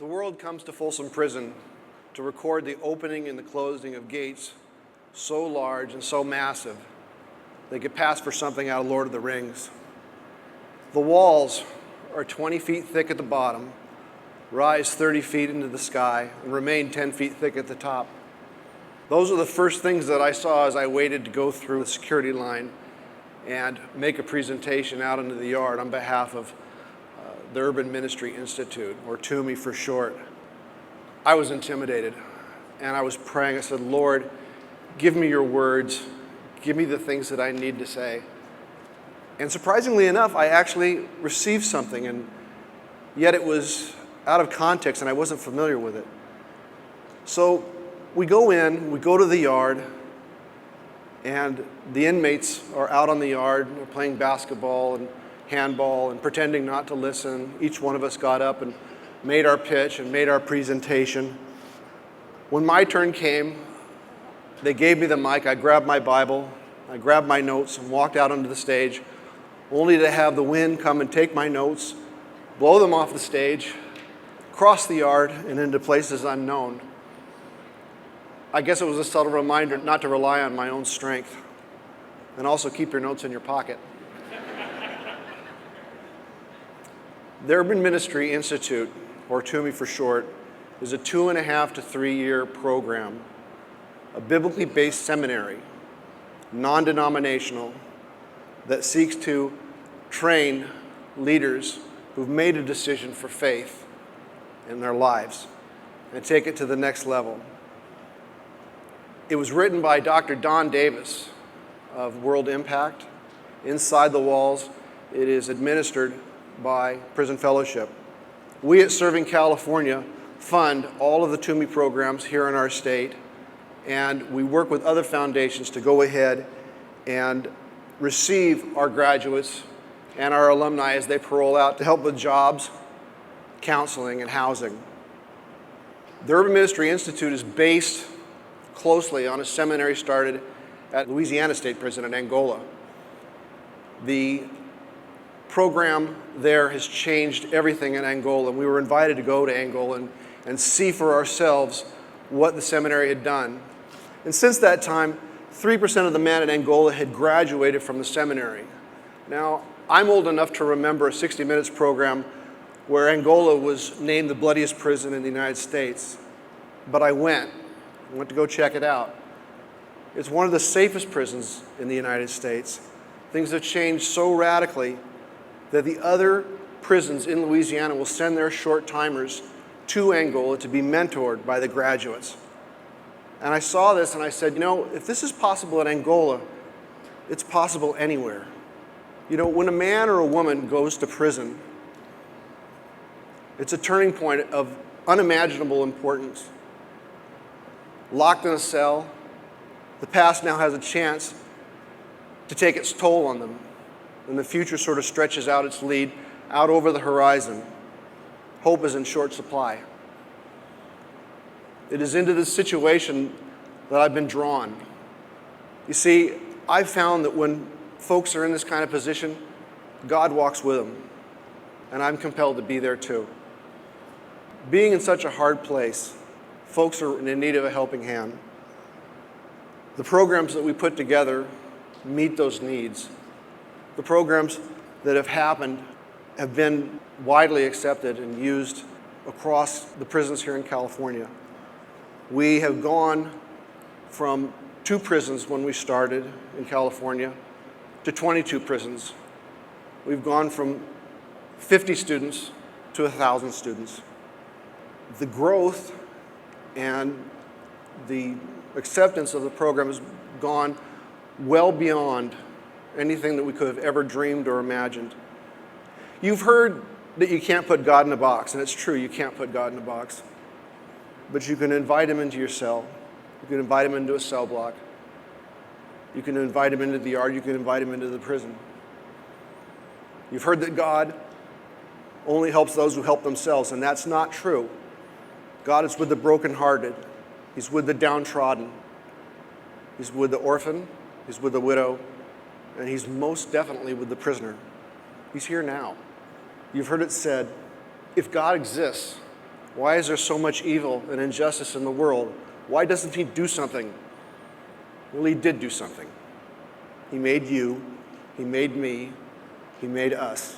The world comes to Folsom Prison to record the opening and the closing of gates so large and so massive they could pass for something out of Lord of the Rings. The walls are 20 feet thick at the bottom, rise 30 feet into the sky, and remain 10 feet thick at the top. Those are the first things that I saw as I waited to go through the security line and make a presentation out into the yard on behalf of the Urban Ministry Institute, or TUMI for short. I was intimidated, and I was praying. I said, Lord, give me your words. Give me the things that I need to say. And surprisingly enough, I actually received something, and yet it was out of context, and I wasn't familiar with it. So we go in, we go to the yard, and the inmates are out on the yard. They're playing basketball and handball and pretending not to listen. Each one of us got up and made our pitch and made our presentation. When my turn came, they gave me the mic. I grabbed my Bible, I grabbed my notes and walked out onto the stage, only to have the wind come and take my notes, blow them off the stage, cross the yard and into places unknown. I guess it was a subtle reminder not to rely on my own strength, and also keep your notes in your pocket. The Urban Ministry Institute, or TUMI for short, is a 2.5 to 3 year program, a biblically based seminary, non-denominational, that seeks to train leaders who've made a decision for faith in their lives and take it to the next level. It was written by Dr. Don Davis of World Impact. Inside the walls, it is administered by Prison Fellowship. We at Serving California fund all of the TUMI programs here in our state, and we work with other foundations to go ahead and receive our graduates and our alumni as they parole out to help with jobs, counseling, and housing. The Urban Ministry Institute is based closely on a seminary started at Louisiana State Prison in Angola. The program there has changed everything in Angola. We were invited to go to Angola and see for ourselves what the seminary had done. And since that time, 3% of the men in Angola had graduated from the seminary. Now, I'm old enough to remember a 60 Minutes program where Angola was named the bloodiest prison in the United States. But I went to go check it out. It's one of the safest prisons in the United States. Things have changed so radically that the other prisons in Louisiana will send their short-timers to Angola to be mentored by the graduates. And I saw this and I said, if this is possible in Angola, it's possible anywhere. When a man or a woman goes to prison, it's a turning point of unimaginable importance. Locked in a cell, the past now has a chance to take its toll on them, and the future sort of stretches out its lead out over the horizon. Hope is in short supply. It is into this situation that I've been drawn. You see, I've found that when folks are in this kind of position, God walks with them, and I'm compelled to be there too. Being in such a hard place, folks are in need of a helping hand. The programs that we put together meet those needs. The programs that have happened have been widely accepted and used across the prisons here in California. We have gone from 2 prisons when we started in California to 22 prisons. We've gone from 50 students to 1,000 students. The growth and the acceptance of the program has gone well beyond anything that we could have ever dreamed or imagined. You've heard that you can't put God in a box, and it's true, you can't put God in a box. But you can invite him into your cell. You can invite him into a cell block. You can invite him into the yard. You can invite him into the prison. You've heard that God only helps those who help themselves, and that's not true. God is with the brokenhearted. He's with the downtrodden. He's with the orphan. He's with the widow. And he's most definitely with the prisoner. He's here now. You've heard it said, if God exists, Why is there so much evil and injustice in the world? Why doesn't he do something? Well, he did do something. He made you, he made me, he made us.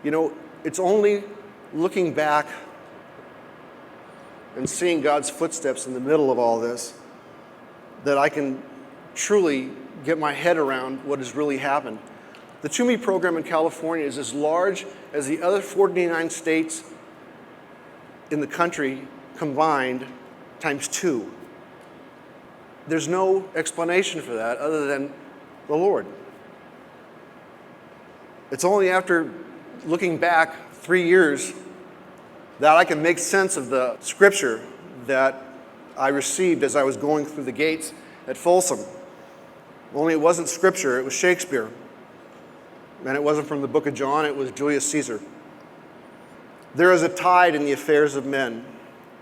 You know, it's only looking back and seeing God's footsteps in the middle of all this that I can truly get my head around what has really happened. The To-Me program in California is as large as the other 49 states in the country combined times 2. There's no explanation for that other than the Lord. It's only after looking back 3 years that I can make sense of the scripture that I received as I was going through the gates at Folsom. Only it wasn't scripture, it was Shakespeare. And it wasn't from the book of John, it was Julius Caesar. There is a tide in the affairs of men,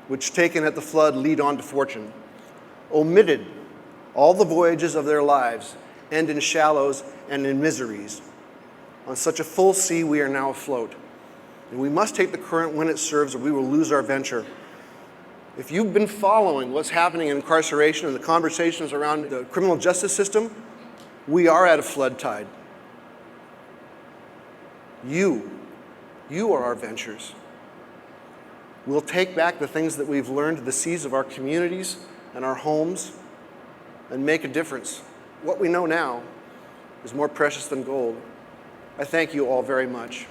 which taken at the flood lead on to fortune. Omitted, all the voyages of their lives end in shallows and in miseries. On such a full sea we are now afloat. And we must take the current when it serves, or we will lose our venture. If you've been following what's happening in incarceration and the conversations around the criminal justice system, we are at a flood tide. You are our ventures. We'll take back the things that we've learned, the seas of our communities and our homes, and make a difference. What we know now is more precious than gold. I thank you all very much.